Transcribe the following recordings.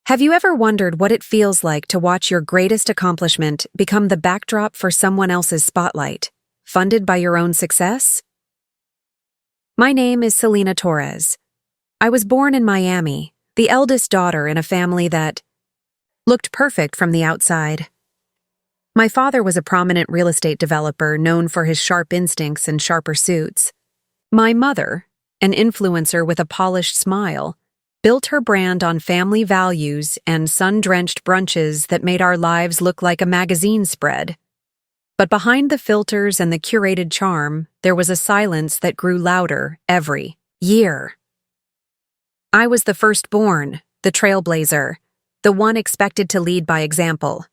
Have you ever wondered what it feels like to watch your greatest accomplishment become the backdrop for someone else's spotlight, funded by your own success? My name is Selena Torres. I was born in Miami, the eldest daughter in a family that looked perfect from the outside. My father was a prominent real estate developer known for his sharp instincts and sharper suits. My mother, an influencer with a polished smile, built her brand on family values and sun-drenched brunches that made our lives look like a magazine spread. But behind the filters and the curated charm, there was a silence that grew louder every year. I was the firstborn, the trailblazer, the one expected to lead by example.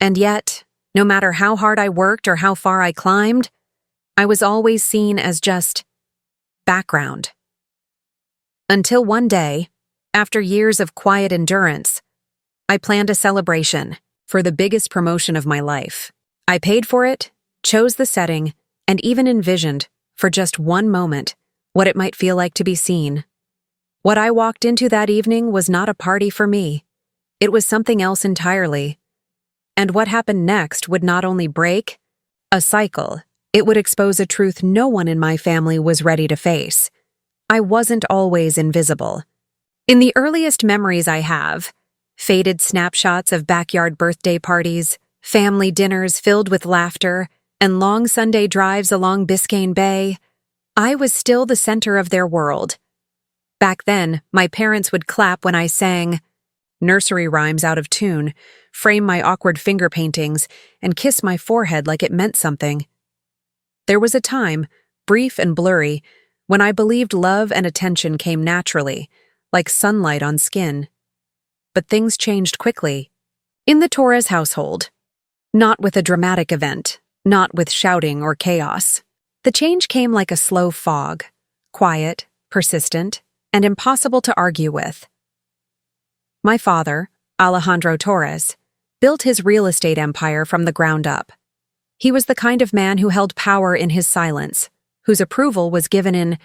And yet, no matter how hard I worked or how far I climbed, I was always seen as just background. Until one day, after years of quiet endurance, I planned a celebration for the biggest promotion of my life. I paid for it, chose the setting, and even envisioned, for just one moment, what it might feel like to be seen. What I walked into that evening was not a party for me. It was something else entirely. And what happened next would not only break a cycle, it would expose a truth no one in my family was ready to face. I wasn't always invisible. In the earliest memories I have, faded snapshots of backyard birthday parties, family dinners filled with laughter, and long Sunday drives along Biscayne Bay, I was still the center of their world. Back then, my parents would clap when I sang nursery rhymes out of tune, frame my awkward finger paintings, and kiss my forehead like it meant something. There was a time, brief and blurry, when I believed love and attention came naturally, like sunlight on skin. But things changed quickly. In the Torres household, not with a dramatic event, not with shouting or chaos. The change came like a slow fog, quiet, persistent, and impossible to argue with. My father, Alejandro Torres, built his real estate empire from the ground up. He was the kind of man who held power in his silence, whose approval was given in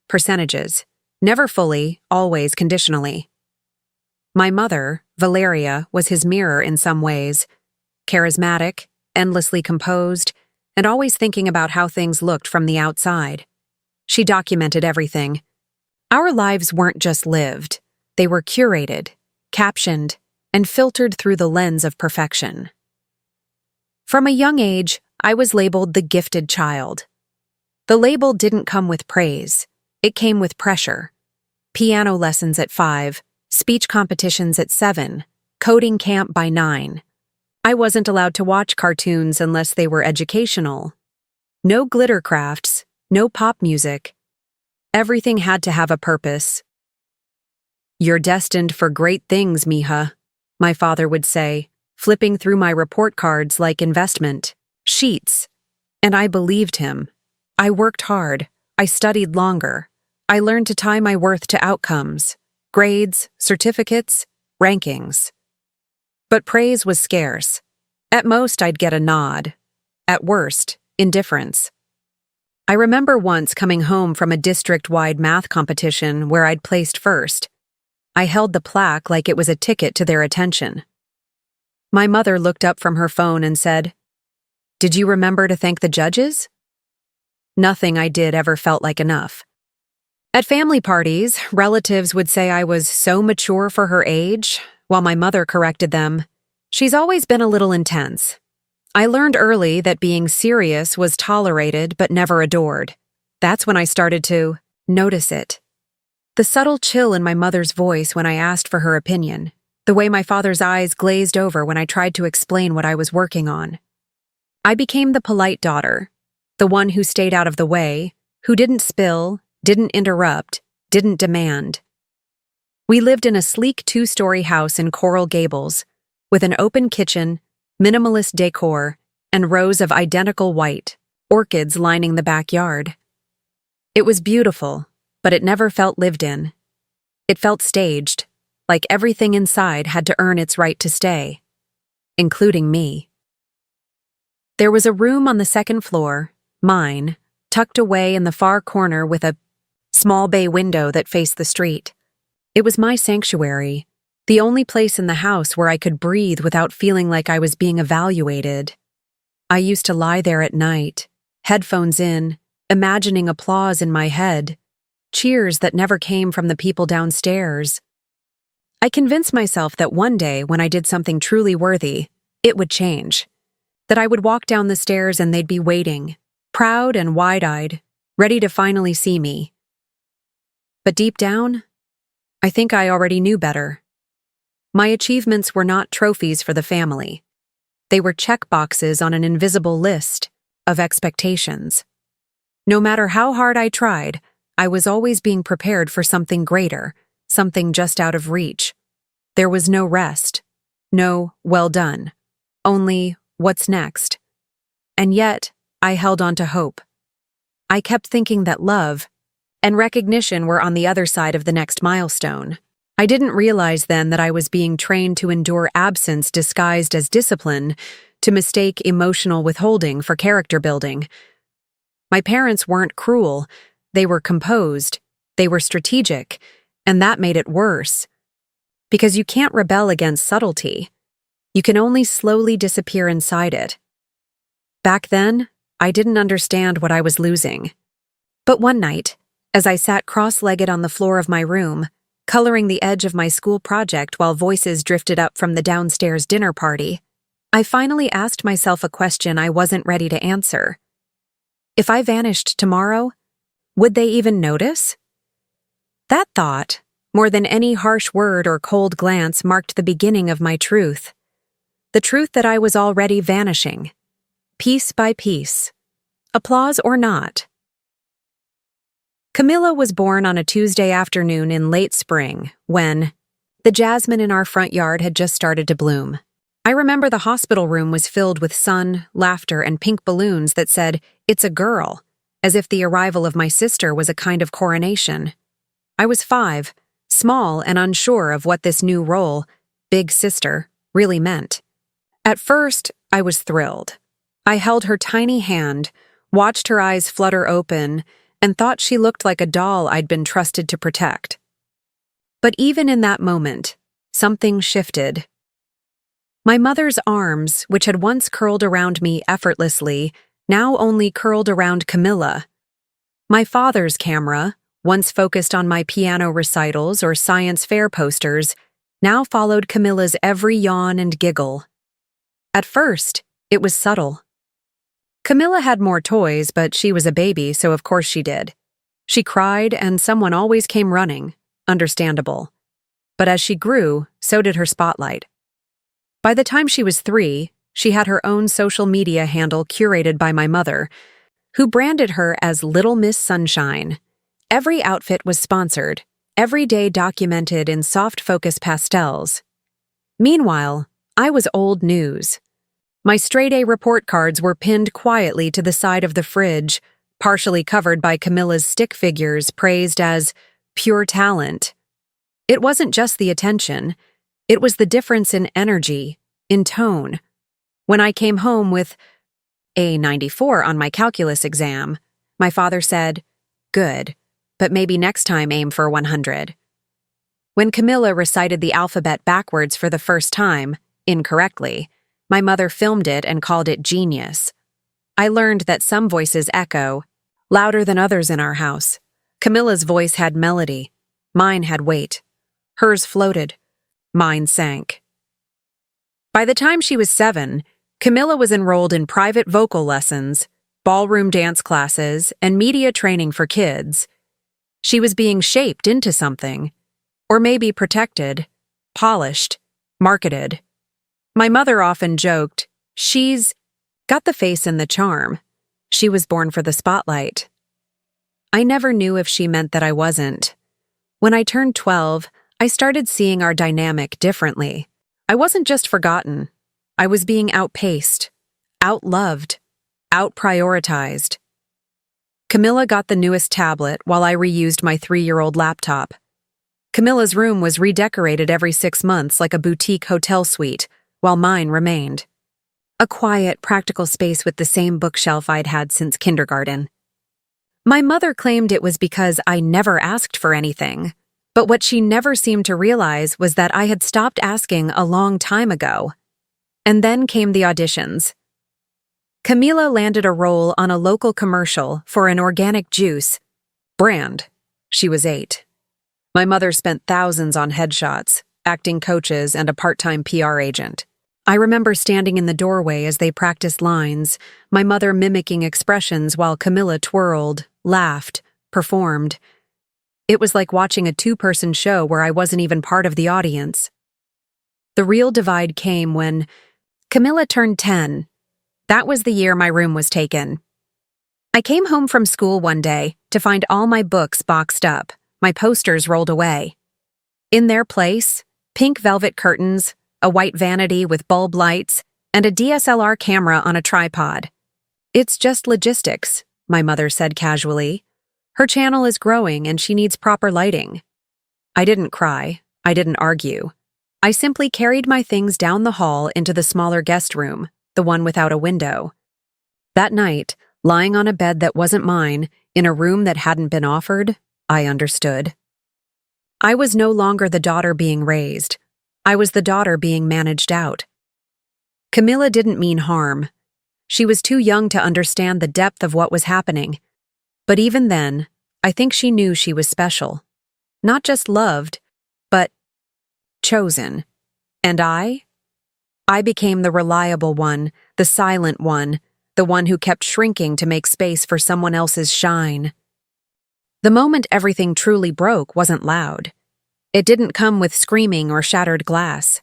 percentages, never fully, always conditionally. My mother, Valeria, was his mirror in some ways, charismatic, endlessly composed, and always thinking about how things looked from the outside. She documented everything. Our lives weren't just lived, they were curated, captioned, and filtered through the lens of perfection. From a young age, I was labeled the gifted child. The label didn't come with praise. It came with pressure. Piano lessons at 5, speech competitions at 7, coding camp by 9. I wasn't allowed to watch cartoons unless they were educational. No glitter crafts, no pop music. Everything had to have a purpose. "You're destined for great things, mija," my father would say, flipping through my report cards like investment sheets. And I believed him. I worked hard. I studied longer. I learned to tie my worth to outcomes, grades, certificates, rankings. But praise was scarce. At most, I'd get a nod. At worst, indifference. I remember once coming home from a district-wide math competition where I'd placed first. I held the plaque like it was a ticket to their attention. My mother looked up from her phone and said, "Did you remember to thank the judges?" Nothing I did ever felt like enough. At family parties, relatives would say I was so mature for her age, while my mother corrected them, "She's always been a little intense." I learned early that being serious was tolerated but never adored. That's when I started to notice it. The subtle chill in my mother's voice when I asked for her opinion, the way my father's eyes glazed over when I tried to explain what I was working on. I became the polite daughter, the one who stayed out of the way, who didn't spill, didn't interrupt, didn't demand. We lived in a sleek 2-story house in Coral Gables, with an open kitchen, minimalist decor, and rows of identical white orchids lining the backyard. It was beautiful, but it never felt lived in. It felt staged, like everything inside had to earn its right to stay, including me. There was a room on the second floor, mine, tucked away in the far corner with a small bay window that faced the street. It was my sanctuary, The only place in the house where I could breathe without feeling like I was being evaluated. I used to lie there at night, headphones in, imagining applause in my head, cheers that never came from the people downstairs. I convinced myself that one day, when I did something truly worthy, it would change. That I would walk down the stairs and they'd be waiting, proud and wide-eyed, ready to finally see me. But deep down, I think I already knew better. My achievements were not trophies for the family. They were check boxes on an invisible list of expectations. No matter how hard I tried, I was always being prepared for something greater, something just out of reach. There was no rest, no well done, only what's next. And yet, I held on to hope. I kept thinking that love and recognition were on the other side of the next milestone. I didn't realize then that I was being trained to endure absence disguised as discipline, to mistake emotional withholding for character building. My parents weren't cruel, they were composed, they were strategic, and that made it worse. Because you can't rebel against subtlety. You can only slowly disappear inside it. Back then, I didn't understand what I was losing. But one night, as I sat cross-legged on the floor of my room, coloring the edge of my school project while voices drifted up from the downstairs dinner party, I finally asked myself a question I wasn't ready to answer. If I vanished tomorrow, would they even notice? That thought, more than any harsh word or cold glance, marked the beginning of my truth. The truth that I was already vanishing, piece by piece, applause or not. Camilla was born on a Tuesday afternoon in late spring, when the jasmine in our front yard had just started to bloom. I remember the hospital room was filled with sun, laughter, and pink balloons that said, "It's a girl," as if the arrival of my sister was a kind of coronation. I was 5, small and unsure of what this new role, big sister, really meant. At first, I was thrilled. I held her tiny hand, watched her eyes flutter open, and thought she looked like a doll I'd been trusted to protect. But even in that moment, something shifted. My mother's arms, which had once curled around me effortlessly, now only curled around Camilla. My father's camera, once focused on my piano recitals or science fair posters, now followed Camilla's every yawn and giggle. At first, it was subtle. Camilla had more toys, but she was a baby, so of course she did. She cried, and someone always came running. Understandable. But as she grew, so did her spotlight. By the time she was 3, she had her own social media handle curated by my mother, who branded her as Little Miss Sunshine. Every outfit was sponsored, every day documented in soft focus pastels. Meanwhile, I was old news. My straight-A report cards were pinned quietly to the side of the fridge, partially covered by Camilla's stick figures praised as pure talent. It wasn't just the attention, it was the difference in energy, in tone. When I came home with a 94 on my calculus exam, my father said, "Good, but maybe next time aim for 100. When Camilla recited the alphabet backwards for the first time, incorrectly, my mother filmed it and called it genius. I learned that some voices echo, louder than others in our house. Camilla's voice had melody. Mine had weight. Hers floated. Mine sank. By the time she was 7, Camilla was enrolled in private vocal lessons, ballroom dance classes, and media training for kids. She was being shaped into something, or maybe protected, polished, marketed. My mother often joked, "She's got the face and the charm. She was born for the spotlight." I never knew if she meant that I wasn't. When I turned 12, I started seeing our dynamic differently. I wasn't just forgotten. I was being outpaced, outloved, outprioritized. Camilla got the newest tablet while I reused my 3-year-old laptop. Camilla's room was redecorated every 6 months like a boutique hotel suite, while mine remained. A quiet, practical space with the same bookshelf I'd had since kindergarten. My mother claimed it was because I never asked for anything. But what she never seemed to realize was that I had stopped asking a long time ago. And then came the auditions. Camila landed a role on a local commercial for an organic juice brand. She was 8. My mother spent thousands on headshots, acting coaches, and a part-time PR agent. I remember standing in the doorway as they practiced lines, my mother mimicking expressions while Camila twirled, laughed, performed. It was like watching a 2-person show where I wasn't even part of the audience. The real divide came when Camila turned 10. That was the year my room was taken. I came home from school one day to find all my books boxed up, my posters rolled away. In their place, pink velvet curtains, a white vanity with bulb lights, and a DSLR camera on a tripod. "It's just logistics," my mother said casually. "Her channel is growing and she needs proper lighting." I didn't cry. I didn't argue. I simply carried my things down the hall into the smaller guest room, the one without a window. That night, lying on a bed that wasn't mine, in a room that hadn't been offered, I understood. I was no longer the daughter being raised. I was the daughter being managed out. Camila didn't mean harm. She was too young to understand the depth of what was happening. But even then, I think she knew she was special. Not just loved, but chosen. And I became the reliable one, the silent one, the one who kept shrinking to make space for someone else's shine. The moment everything truly broke wasn't loud. It didn't come with screaming or shattered glass.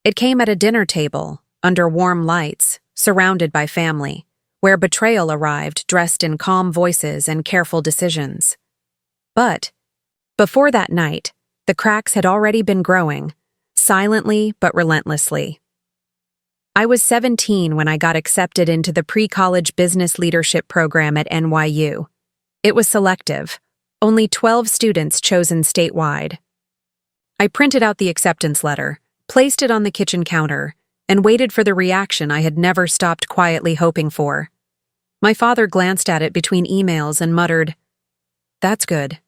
It came at a dinner table, under warm lights, surrounded by family, where betrayal arrived dressed in calm voices and careful decisions. But before that night, the cracks had already been growing, silently but relentlessly. I was 17 when I got accepted into the pre-college business leadership program at NYU. It was selective, only 12 students chosen statewide. I printed out the acceptance letter, placed it on the kitchen counter, and waited for the reaction I had never stopped quietly hoping for. My father glanced at it between emails and muttered, "That's good.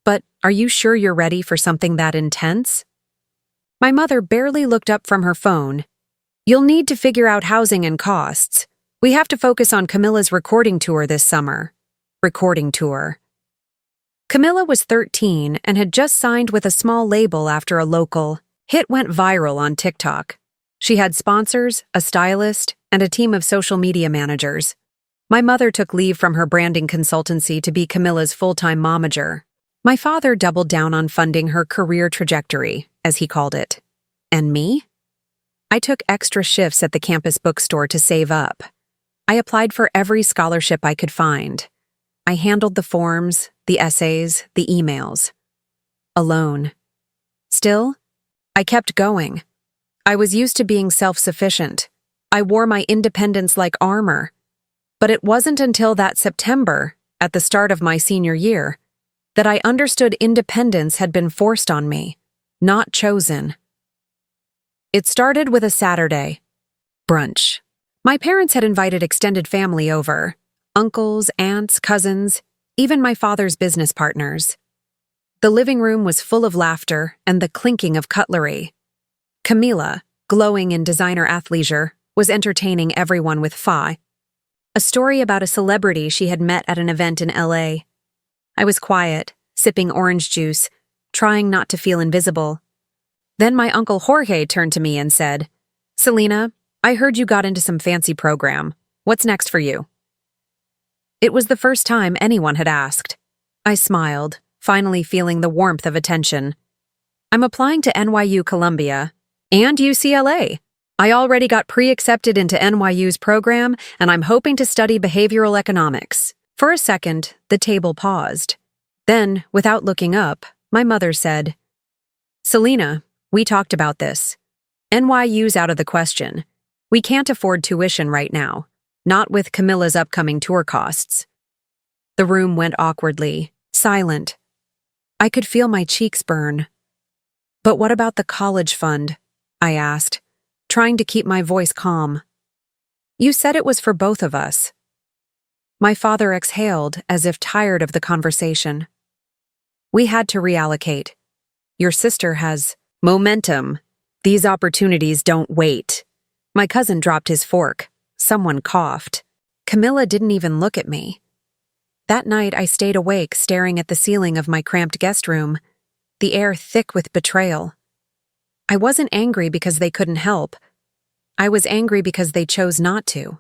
But are you sure you're ready for something that intense?" My mother barely looked up from her phone. "You'll need to figure out housing and costs. We have to focus on Camilla's recording tour this summer." Recording tour. Camila was 13 and had just signed with a small label after a local hit went viral on TikTok. She had sponsors, a stylist, and a team of social media managers. My mother took leave from her branding consultancy to be Camilla's full-time momager. My father doubled down on funding her career trajectory, as he called it. And me? I took extra shifts at the campus bookstore to save up. I applied for every scholarship I could find. I handled the forms, the essays, the emails. Alone. Still, I kept going. I was used to being self-sufficient. I wore my independence like armor. But it wasn't until that September, at the start of my senior year, that I understood independence had been forced on me, not chosen. It started with a Saturday. Brunch. My parents had invited extended family over. Uncles, aunts, cousins, even my father's business partners. The living room was full of laughter and the clinking of cutlery. Camila, glowing in designer athleisure, was entertaining everyone with a story about a celebrity she had met at an event in LA. I was quiet, sipping orange juice, trying not to feel invisible. Then my uncle Jorge turned to me and said, "Selena, I heard you got into some fancy program. What's next for you?" It was the first time anyone had asked. I smiled, finally feeling the warmth of attention. "I'm applying to NYU Columbia and UCLA. I already got pre-accepted into NYU's program, and I'm hoping to study behavioral economics." For a second, the table paused. Then, without looking up, my mother said, "Selena, we talked about this. NYU's out of the question. We can't afford tuition right now. Not with Camilla's upcoming tour costs." The room went awkwardly, silent. I could feel my cheeks burn. "But what about the college fund?" I asked, trying to keep my voice calm. "You said it was for both of us." My father exhaled as if tired of the conversation. We had to reallocate. Your sister has momentum. These opportunities don't wait. My cousin dropped his fork. Someone coughed. Camilla didn't even look at me. That night, I stayed awake, staring at the ceiling of my cramped guest room, the air thick with betrayal. I wasn't angry because they couldn't help. I was angry because they chose not to.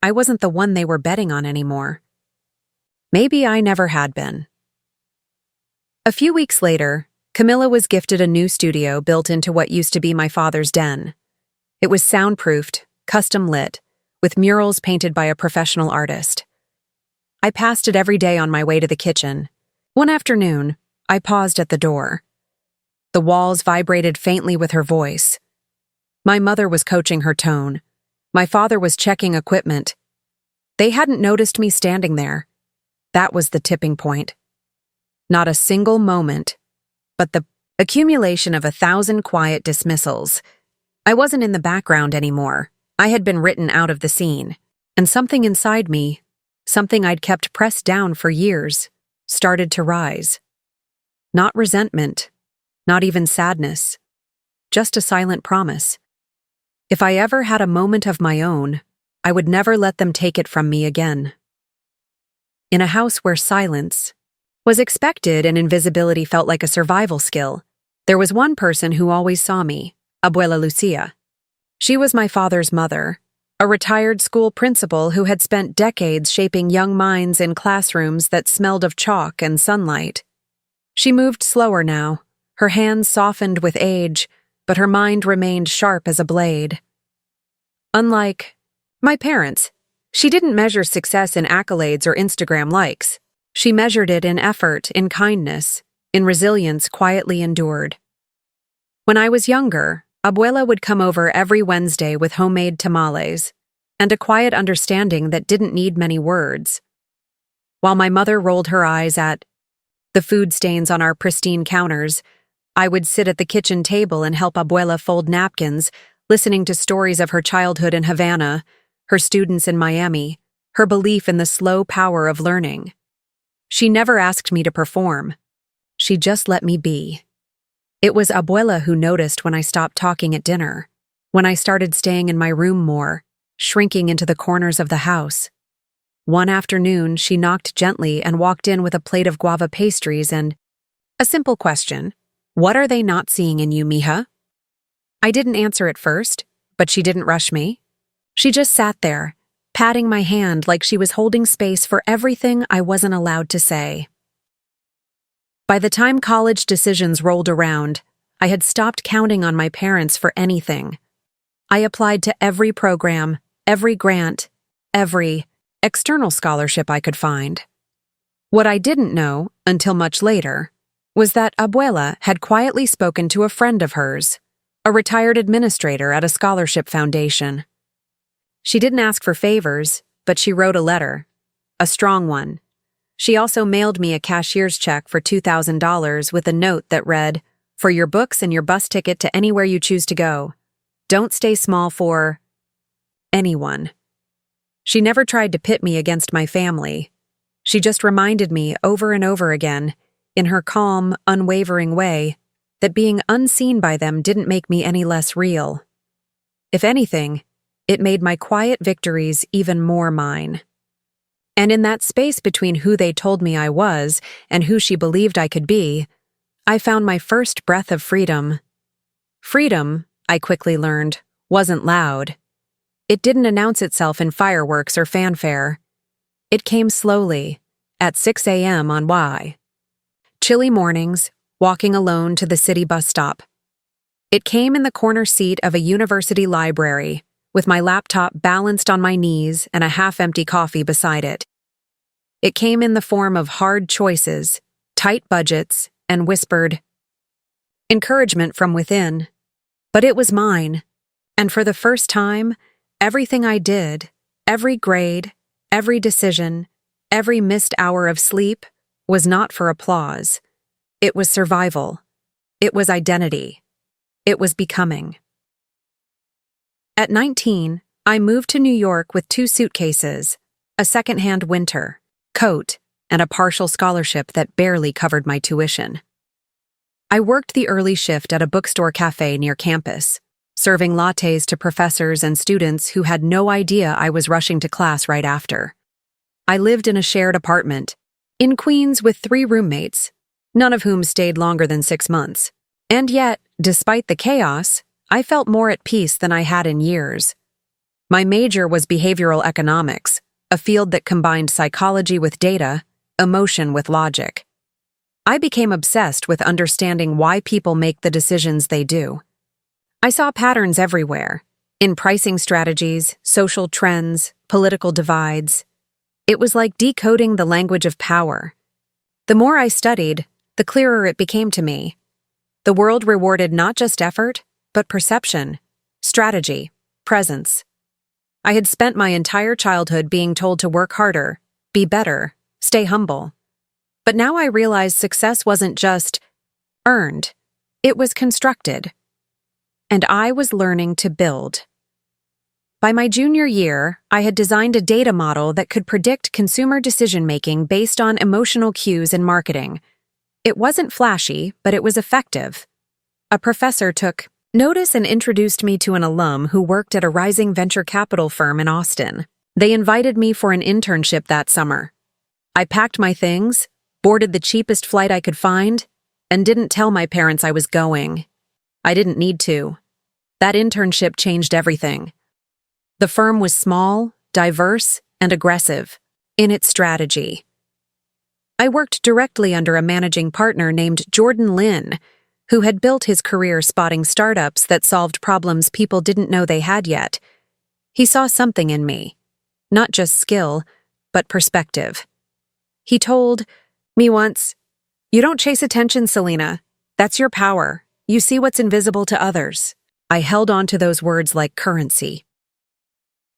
I wasn't the one they were betting on anymore. Maybe I never had been. A few weeks later, Camilla was gifted a new studio built into what used to be my father's den. It was soundproofed, custom lit, with murals painted by a professional artist. I passed it every day on my way to the kitchen. One afternoon, I paused at the door. The walls vibrated faintly with her voice. My mother was coaching her tone. My father was checking equipment. They hadn't noticed me standing there. That was the tipping point. Not a single moment, but the accumulation of 1,000 quiet dismissals. I wasn't in the background anymore. I had been written out of the scene, and something inside me, something I'd kept pressed down for years, started to rise. Not resentment, not even sadness, just a silent promise. If I ever had a moment of my own, I would never let them take it from me again. In a house where silence was expected and invisibility felt like a survival skill, there was one person who always saw me, Abuela Lucia. She was my father's mother, a retired school principal who had spent decades shaping young minds in classrooms that smelled of chalk and sunlight. She moved slower now, her hands softened with age, but her mind remained sharp as a blade. Unlike my parents, she didn't measure success in accolades or Instagram likes. She measured it in effort, in kindness, in resilience quietly endured. When I was younger, Abuela would come over every Wednesday with homemade tamales and a quiet understanding that didn't need many words. While my mother rolled her eyes at the food stains on our pristine counters, I would sit at the kitchen table and help Abuela fold napkins, listening to stories of her childhood in Havana, her students in Miami, her belief in the slow power of learning. She never asked me to perform. She just let me be. It was Abuela who noticed when I stopped talking at dinner, when I started staying in my room more, shrinking into the corners of the house. One afternoon, she knocked gently and walked in with a plate of guava pastries and a simple question: "What are they not seeing in you, mija?" I didn't answer at first, but she didn't rush me. She just sat there, patting my hand like she was holding space for everything I wasn't allowed to say. By the time college decisions rolled around, I had stopped counting on my parents for anything. I applied to every program, every grant, every external scholarship I could find. What I didn't know, until much later, was that Abuela had quietly spoken to a friend of hers, a retired administrator at a scholarship foundation. She didn't ask for favors, but she wrote a letter, a strong one. She also mailed me a cashier's check for $2,000 with a note that read, "For your books and your bus ticket to anywhere you choose to go. Don't stay small for anyone." She never tried to pit me against my family. She just reminded me over and over again, in her calm, unwavering way, that being unseen by them didn't make me any less real. If anything, it made my quiet victories even more mine. And in that space between who they told me I was and who she believed I could be, I found my first breath of freedom. Freedom, I quickly learned, wasn't loud. It didn't announce itself in fireworks or fanfare. It came slowly, at 6 a.m. on Y. Chilly mornings, walking alone to the city bus stop. It came in the corner seat of a university library, with my laptop balanced on my knees and a half-empty coffee beside it. It came in the form of hard choices, tight budgets, and whispered encouragement from within. But it was mine, and for the first time, everything I did, every grade, every decision, every missed hour of sleep, was not for applause. It was survival. It was identity. It was becoming. At 19, I moved to New York with 2 suitcases, a second-hand winter coat, and a partial scholarship that barely covered my tuition. I worked the early shift at a bookstore cafe near campus, serving lattes to professors and students who had no idea I was rushing to class right after. I lived in a shared apartment in Queens with 3 roommates, none of whom stayed longer than 6 months. And yet, despite the chaos, I felt more at peace than I had in years. My major was behavioral economics, a field that combined psychology with data, emotion with logic. I became obsessed with understanding why people make the decisions they do. I saw patterns everywhere, in pricing strategies, social trends, political divides. It was like decoding the language of power. The more I studied, the clearer it became to me. The world rewarded not just effort, but perception, strategy, presence. I had spent my entire childhood being told to work harder, be better, stay humble. But now I realized success wasn't just earned, it was constructed. And I was learning to build. By my junior year, I had designed a data model that could predict consumer decision-making based on emotional cues in marketing. It wasn't flashy, but it was effective. A professor took notice and introduced me to an alum who worked at a rising venture capital firm in Austin. They invited me for an internship that summer. I packed my things, boarded the cheapest flight I could find, and didn't tell my parents I was going. I didn't need to. That internship changed everything. The firm was small, diverse, and aggressive in its strategy. I worked directly under a managing partner named Jordan Lin, who had built his career spotting startups that solved problems people didn't know they had yet. He saw something in me, not just skill, but perspective. He told me once, "You don't chase attention, Selena. That's your power. You see what's invisible to others." I held on to those words like currency.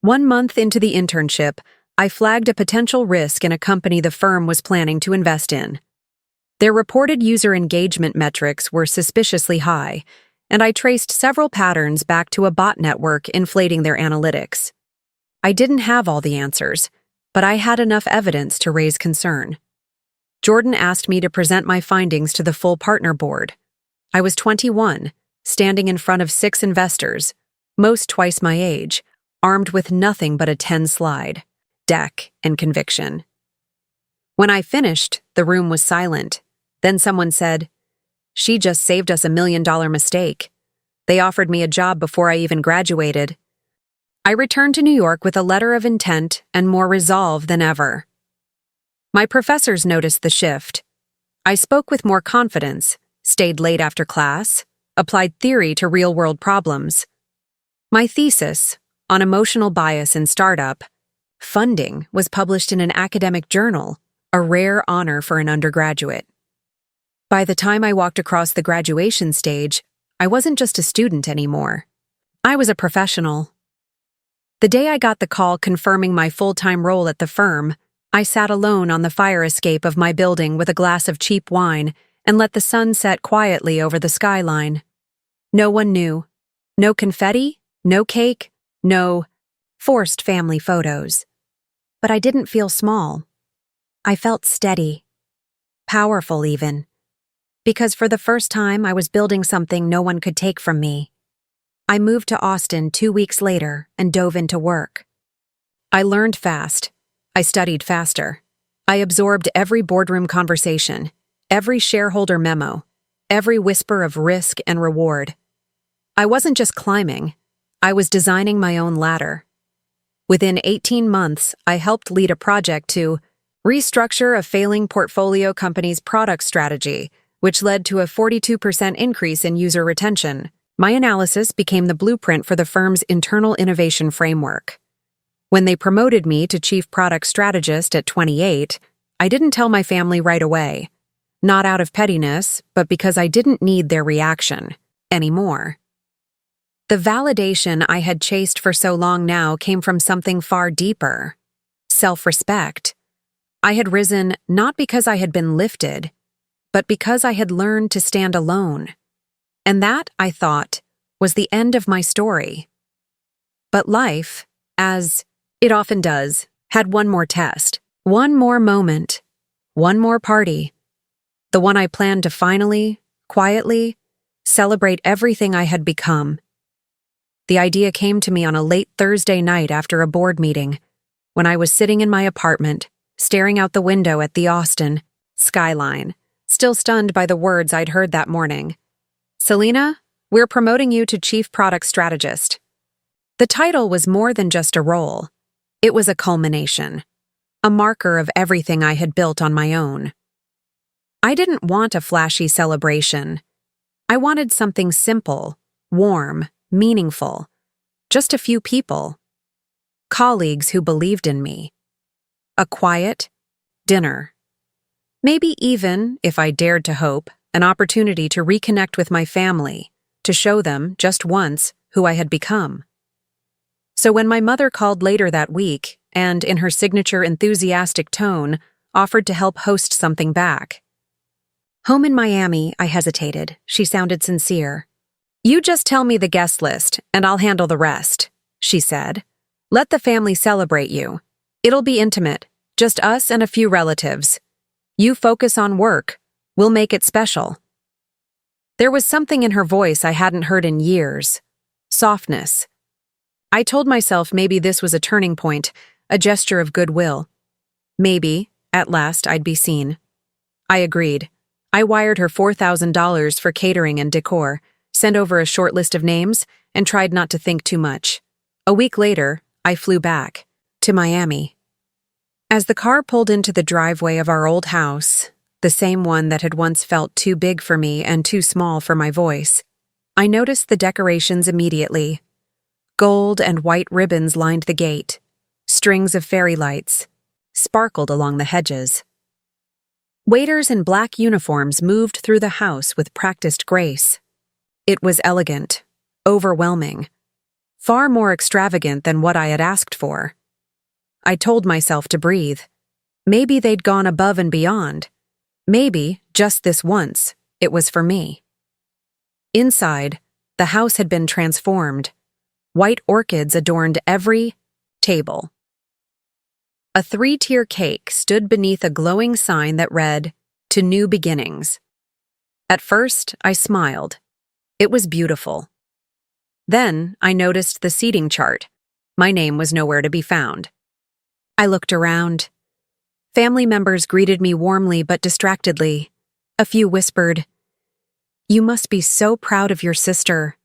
1 month into the internship, I flagged a potential risk in a company the firm was planning to invest in. Their reported user engagement metrics were suspiciously high, and I traced several patterns back to a bot network inflating their analytics. I didn't have all the answers, but I had enough evidence to raise concern. Jordan asked me to present my findings to the full partner board. I was 21, standing in front of 6 investors, most twice my age, armed with nothing but a 10-slide deck and conviction. When I finished, the room was silent. Then someone said, "She just saved us $1 million mistake. They offered me a job before I even graduated." I returned to New York with a letter of intent and more resolve than ever. My professors noticed the shift. I spoke with more confidence, stayed late after class, applied theory to real-world problems. My thesis, on emotional bias in startup funding, was published in an academic journal, a rare honor for an undergraduate. By the time I walked across the graduation stage, I wasn't just a student anymore. I was a professional. The day I got the call confirming my full-time role at the firm, I sat alone on the fire escape of my building with a glass of cheap wine and let the sun set quietly over the skyline. No one knew. No confetti, no cake, no forced family photos. But I didn't feel small. I felt steady. Powerful even. Because for the first time I was building something no one could take from me. I moved to Austin 2 weeks later and dove into work. I learned fast. I studied faster. I absorbed every boardroom conversation, every shareholder memo, every whisper of risk and reward. I wasn't just climbing. I was designing my own ladder. Within 18 months, I helped lead a project to restructure a failing portfolio company's product strategy, which led to a 42% increase in user retention. My analysis became the blueprint for the firm's internal innovation framework. When they promoted me to chief product strategist at 28, I didn't tell my family right away. Not out of pettiness, but because I didn't need their reaction anymore. The validation I had chased for so long now came from something far deeper: self-respect. I had risen not because I had been lifted, but because I had learned to stand alone. And that, I thought, was the end of my story. But life, as it often does, had one more test, one more moment, One more party. The one I planned to finally, quietly, celebrate everything I had become. The idea came to me on a late Thursday night after a board meeting, when I was sitting in my apartment, staring out the window at the Austin skyline, still stunned by the words I'd heard that morning. "Selena, we're promoting you to Chief Product Strategist." The title was more than just a role. It was a culmination, a marker of everything I had built on my own. I didn't want a flashy celebration. I wanted something simple, warm, meaningful. Just a few people. Colleagues who believed in me. A quiet dinner. Maybe even, if I dared to hope, an opportunity to reconnect with my family, to show them, just once, who I had become. So when my mother called later that week, and in her signature enthusiastic tone, offered to help host something back. Home in Miami, I hesitated. She sounded sincere. "You just tell me the guest list, and I'll handle the rest," she said. "Let the family celebrate you. It'll be intimate, just us and a few relatives. You focus on work. We'll make it special." There was something in her voice I hadn't heard in years. Softness. I told myself maybe this was a turning point, a gesture of goodwill. Maybe, at last, I'd be seen. I agreed. I wired her $4,000 for catering and decor, sent over a short list of names, and tried not to think too much. A week later, I flew back, to Miami. As the car pulled into the driveway of our old house, the same one that had once felt too big for me and too small for my voice, I noticed the decorations immediately. Gold and white ribbons lined the gate. Strings of fairy lights sparkled along the hedges. Waiters in black uniforms moved through the house with practiced grace. It was elegant, overwhelming, far more extravagant than what I had asked for. I told myself to breathe. Maybe they'd gone above and beyond. Maybe, just this once, it was for me. Inside, the house had been transformed. White orchids adorned every table. A 3-tier cake stood beneath a glowing sign that read, "To New Beginnings." At first, I smiled. It was beautiful. Then, I noticed the seating chart. My name was nowhere to be found. I looked around. Family members greeted me warmly but distractedly. A few whispered, "You must be so proud of your sister."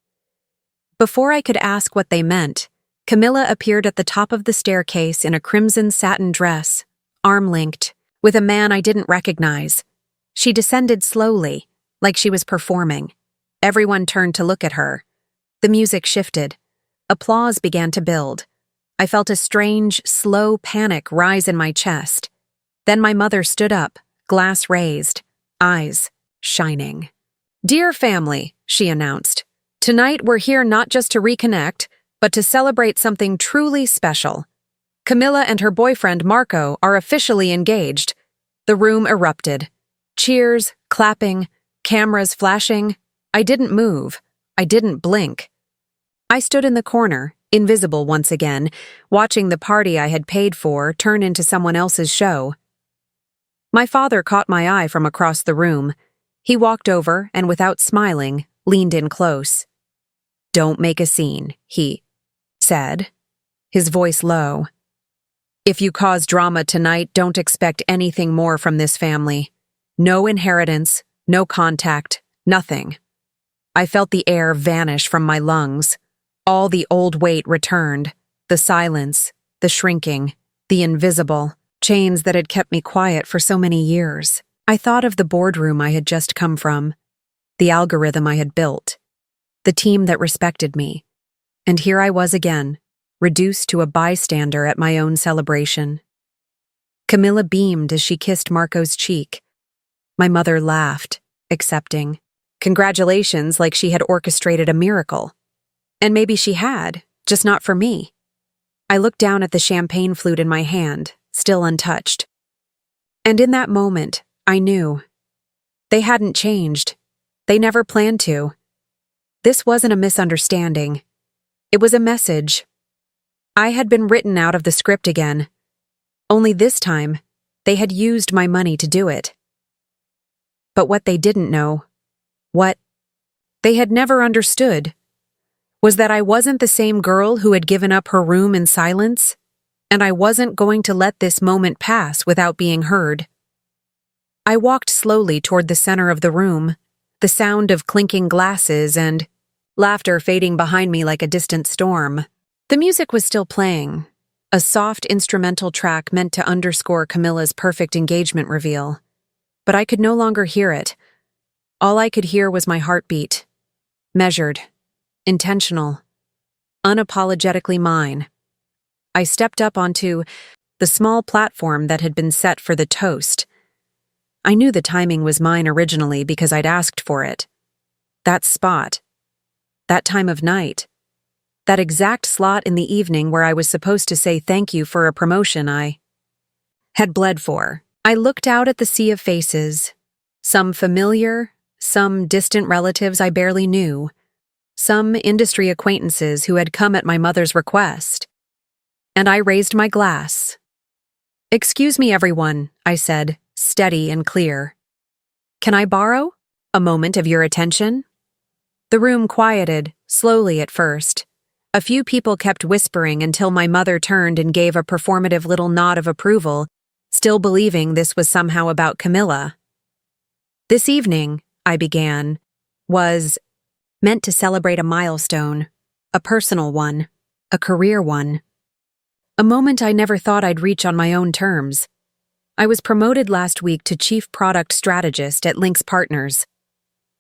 Before I could ask what they meant, Camilla appeared at the top of the staircase in a crimson satin dress, arm-linked, with a man I didn't recognize. She descended slowly, like she was performing. Everyone turned to look at her. The music shifted. Applause began to build. I felt a strange, slow panic rise in my chest. Then my mother stood up, glass raised, eyes shining. "Dear family," she announced, "tonight we're here not just to reconnect, but to celebrate something truly special. Camilla and her boyfriend Marco are officially engaged." The room erupted. Cheers, clapping, cameras flashing. I didn't move. I didn't blink. I stood in the corner, invisible once again, watching the party I had paid for turn into someone else's show. My father caught my eye from across the room. He walked over and, without smiling, leaned in close. "Don't make a scene," he said, his voice low. "If you cause drama tonight, don't expect anything more from this family. No inheritance, no contact, nothing." I felt the air vanish from my lungs. All the old weight returned, the silence, the shrinking, the invisible, chains that had kept me quiet for so many years. I thought of the boardroom I had just come from, the algorithm I had built, the team that respected me. And here I was again, reduced to a bystander at my own celebration. Camilla beamed as she kissed Marco's cheek. My mother laughed, accepting. Congratulations, like she had orchestrated a miracle. And maybe she had, just not for me. I looked down at the champagne flute in my hand, still untouched. And in that moment, I knew. They hadn't changed. They never planned to. This wasn't a misunderstanding. It was a message. I had been written out of the script again. Only this time, They had used my money to do it. But what they didn't know, what they had never understood, was that I wasn't the same girl who had given up her room in silence, and I wasn't going to let this moment pass without being heard. I walked slowly toward the center of the room, the sound of clinking glasses and laughter fading behind me like a distant storm. The music was still playing, a soft instrumental track meant to underscore Camilla's perfect engagement reveal. But I could no longer hear it. All I could hear was my heartbeat. Measured, intentional, unapologetically mine. I stepped up onto the small platform that had been set for the toast. I knew the timing was mine originally because I'd asked for it. That spot, that time of night, that exact slot in the evening where I was supposed to say thank you for a promotion I had bled for. I looked out at the sea of faces, some familiar, some distant relatives I barely knew, some industry acquaintances who had come at my mother's request. And I raised my glass. "Excuse me, everyone," I said, steady and clear. "Can I borrow a moment of your attention?" The room quieted, slowly at first. A few people kept whispering until my mother turned and gave a performative little nod of approval, still believing this was somehow about Camilla. "This evening," I began, "was meant to celebrate a milestone, a personal one, a career one. A moment I never thought I'd reach on my own terms. I was promoted last week to Chief Product Strategist at Lynx Partners.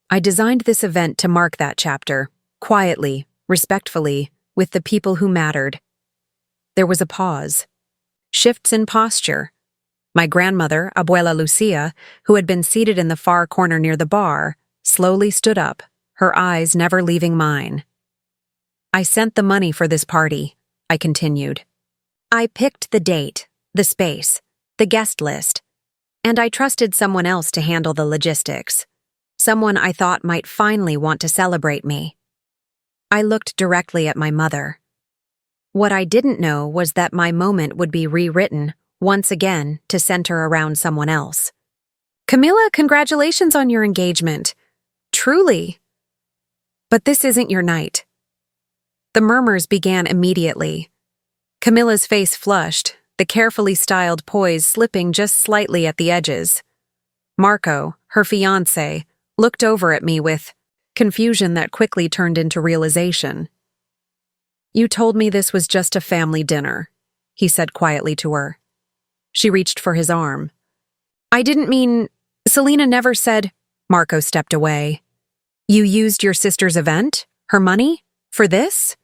I designed this event to mark that chapter, quietly, respectfully, with the people who mattered." There was a pause. Shifts in posture. My grandmother, Abuela Lucia, who had been seated in the far corner near the bar, slowly stood up, her eyes never leaving mine. "I sent the money for this party," I continued. "I picked the date, the space, the guest list, and I trusted someone else to handle the logistics. Someone I thought might finally want to celebrate me." I looked directly at my mother. What I didn't know was that my moment would be rewritten, once again, to center around someone else. "Camilla, congratulations on your engagement. Truly. But this isn't your night." The murmurs began immediately. Camilla's face flushed, the carefully styled poise slipping just slightly at the edges. Marco, her fiancé, looked over at me with confusion that quickly turned into realization. "You told me this was just a family dinner," he said quietly to her. She reached for his arm. "I didn't mean... Selena never said..." Marco stepped away. "You used your sister's event, her money, for this?"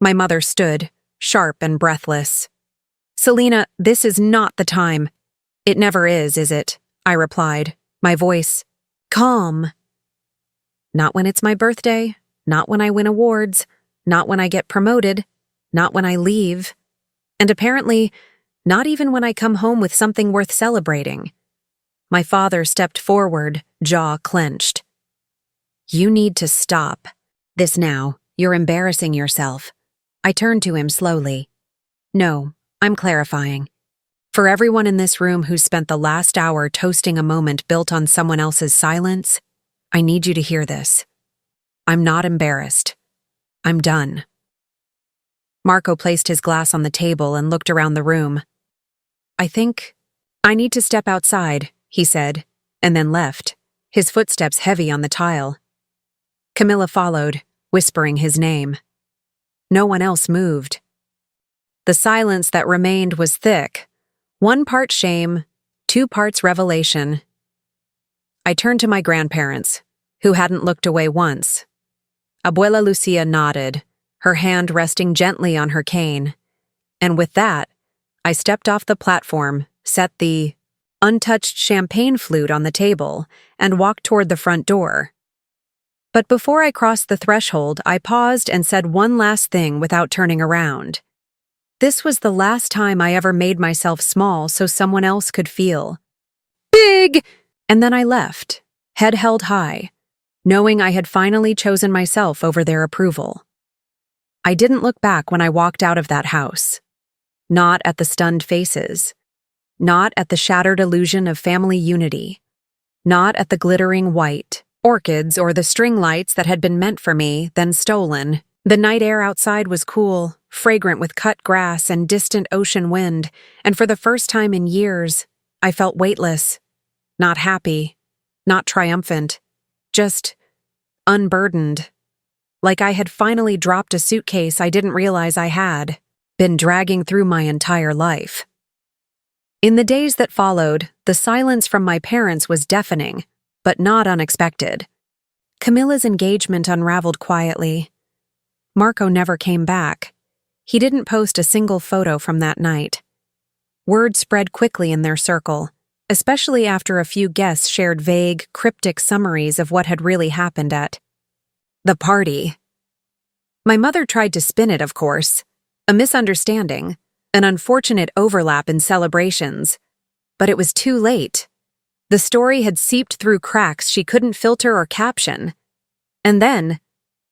My mother stood, sharp and breathless. "Selena, this is not the time." "It never is it?" I replied, my voice calm. "Not when it's my birthday, not when I win awards, not when I get promoted, not when I leave, and apparently, not even when I come home with something worth celebrating." My father stepped forward, jaw clenched. "You need to stop this now. You're embarrassing yourself." I turned to him slowly. "No, I'm clarifying. For everyone in this room who spent the last hour toasting a moment built on someone else's silence, I need you to hear this. I'm not embarrassed. I'm done." Marco placed his glass on the table and looked around the room. "I think I need to step outside," he said, and then left, his footsteps heavy on the tile. Camilla followed, whispering his name. No one else moved. The silence that remained was thick, 1 part shame, 2 parts revelation. I turned to my grandparents, who hadn't looked away once. Abuela Lucia nodded, her hand resting gently on her cane, and with that, I stepped off the platform, set the untouched champagne flute on the table, and walked toward the front door. But before I crossed the threshold, I paused and said one last thing without turning around. This was the last time I ever made myself small so someone else could feel big. And then I left, head held high, knowing I had finally chosen myself over their approval. I didn't look back when I walked out of that house. Not at the stunned faces. not at the shattered illusion of family unity, not at the glittering white orchids or the string lights that had been meant for me, then stolen. The night air outside was cool, fragrant with cut grass and distant ocean wind, and for the first time in years, I felt weightless, not happy, not triumphant, just unburdened. Like I had finally dropped a suitcase I didn't realize I had been dragging through my entire life. In the days that followed, the silence from my parents was deafening, but not unexpected. Camilla's engagement unraveled quietly. Marco never came back. He didn't post a single photo from that night. Word spread quickly in their circle, especially after a few guests shared vague, cryptic summaries of what had really happened at the party. My mother tried to spin it, of course. A misunderstanding, an unfortunate overlap in celebrations. But it was too late. The story had seeped through cracks she couldn't filter or caption. And then,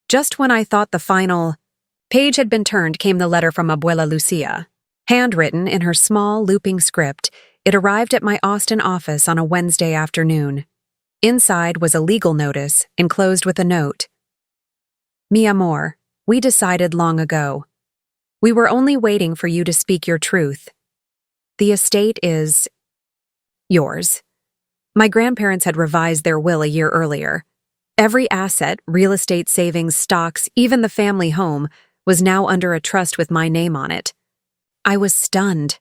just when I thought the final page had been turned, came the letter from Abuela Lucia. Handwritten in her small, looping script, it arrived at my Austin office on a Wednesday afternoon. Inside was a legal notice, enclosed with a note. Mi amor, we decided long ago. We were only waiting for you to speak your truth. The estate is yours. My grandparents had revised their will a year earlier. Every asset, real estate savings, stocks, even the family home, was now under a trust with my name on it. I was stunned.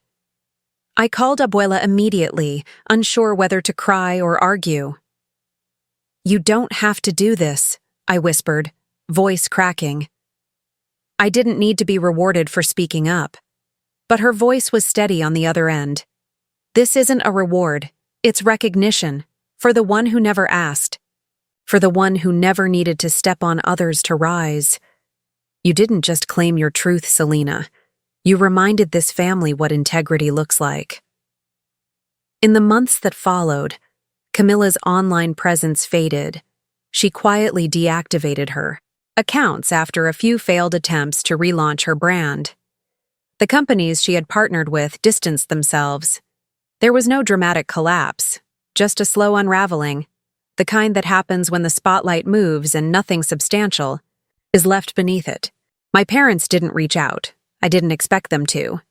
I called Abuela immediately, unsure whether to cry or argue. You don't have to do this, I whispered, voice cracking. I didn't need to be rewarded for speaking up. But her voice was steady on the other end. This isn't a reward. It's recognition, for the one who never asked, for the one who never needed to step on others to rise. You didn't just claim your truth, Selena. You reminded this family what integrity looks like. In the months that followed, Camilla's online presence faded. She quietly deactivated her accounts after a few failed attempts to relaunch her brand. The companies she had partnered with distanced themselves. There was no dramatic collapse, just a slow unraveling, the kind that happens when the spotlight moves and nothing substantial is left beneath it. My parents didn't reach out. I didn't expect them to.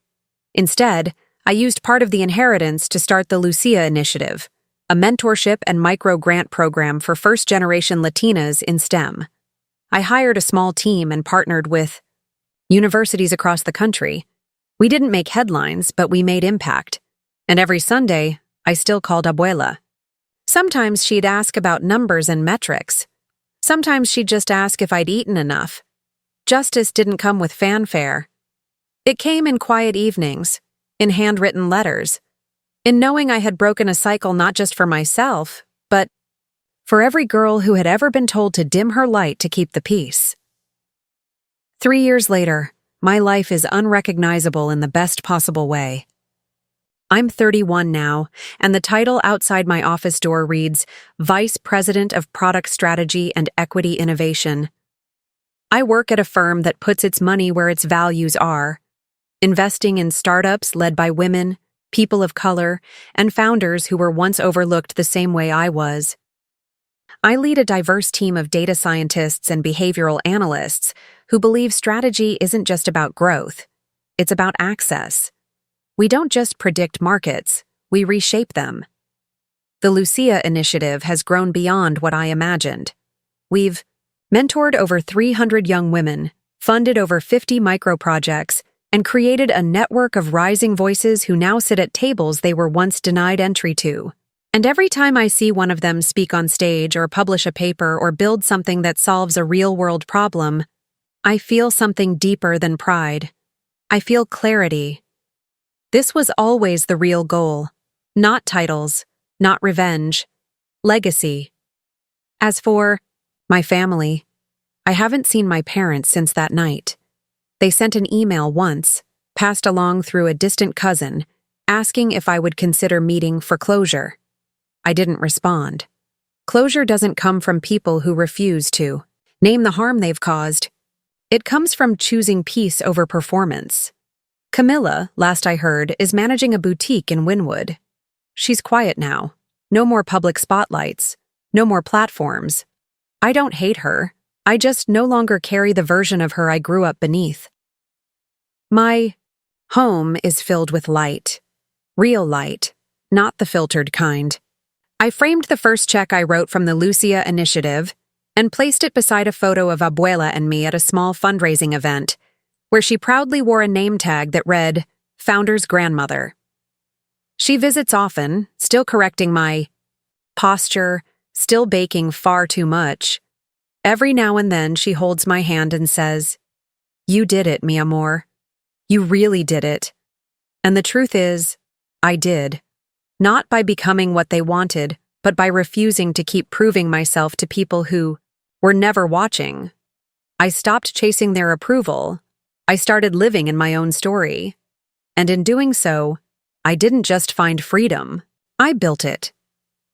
Instead, I used part of the inheritance to start the Lucia Initiative, a mentorship and micro-grant program for first-generation Latinas in STEM. I hired a small team and partnered with universities across the country. We didn't make headlines, but we made impact. And every Sunday, I still called Abuela. Sometimes she'd ask about numbers and metrics. Sometimes she'd just ask if I'd eaten enough. Justice didn't come with fanfare. It came in quiet evenings, in handwritten letters, in knowing I had broken a cycle not just for myself, but for every girl who had ever been told to dim her light to keep the peace. 3 years later, my life is unrecognizable in the best possible way. I'm 31 now, and the title outside my office door reads Vice President of Product Strategy and Equity Innovation. I work at a firm that puts its money where its values are, investing in startups led by women, people of color, and founders who were once overlooked the same way I was. I lead a diverse team of data scientists and behavioral analysts who believe strategy isn't just about growth, it's about access. We don't just predict markets, we reshape them. The Lucia Initiative has grown beyond what I imagined. We've mentored over 300 young women, funded over 50 micro-projects, and created a network of rising voices who now sit at tables they were once denied entry to. And every time I see one of them speak on stage or publish a paper or build something that solves a real-world problem, I feel something deeper than pride. I feel clarity. This was always the real goal. Not titles, not revenge. Legacy. As for my family, I haven't seen my parents since that night. They sent an email once, passed along through a distant cousin, asking if I would consider meeting for closure. I didn't respond. Closure doesn't come from people who refuse to name the harm they've caused. It comes from choosing peace over performance. Camilla, last I heard, is managing a boutique in Wynwood. She's quiet now. No more public spotlights. No more platforms. I don't hate her. I just no longer carry the version of her I grew up beneath. My home is filled with light. Real light, not the filtered kind. I framed the first check I wrote from the Lucia Initiative and placed it beside a photo of Abuela and me at a small fundraising event, where she proudly wore a name tag that read, Founder's Grandmother. She visits often, still correcting my posture, still baking far too much. Every now and then she holds my hand and says, You did it, mi amor. You really did it. And the truth is, I did. Not by becoming what they wanted, but by refusing to keep proving myself to people who were never watching. I stopped chasing their approval. I started living in my own story. And in doing so, I didn't just find freedom, I built it.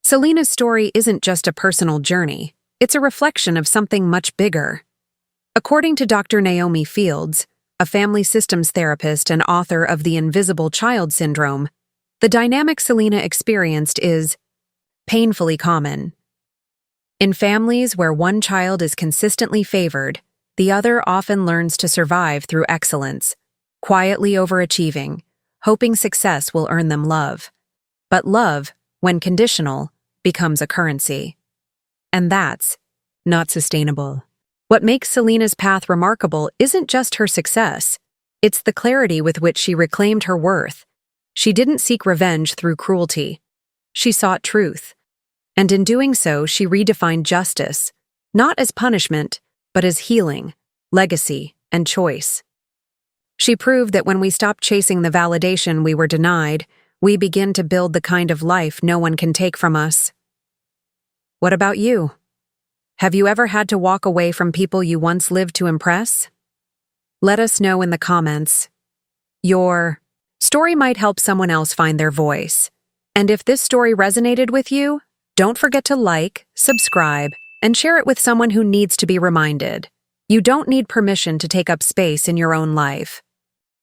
Selena's story isn't just a personal journey, it's a reflection of something much bigger. According to Dr. Naomi Fields, a family systems therapist and author of The Invisible Child Syndrome, the dynamic Selena experienced is painfully common. In families where one child is consistently favored, the other often learns to survive through excellence, quietly overachieving, hoping success will earn them love. But love, when conditional, becomes a currency. And that's not sustainable. What makes Selena's path remarkable isn't just her success, it's the clarity with which she reclaimed her worth. She didn't seek revenge through cruelty. She sought truth. And in doing so, she redefined justice, not as punishment, but as healing, legacy, and choice. She proved that when we stop chasing the validation we were denied, we begin to build the kind of life no one can take from us. What about you? Have you ever had to walk away from people you once lived to impress? Let us know in the comments. Your story might help someone else find their voice. And if this story resonated with you, don't forget to like, subscribe, and share it with someone who needs to be reminded. You don't need permission to take up space in your own life.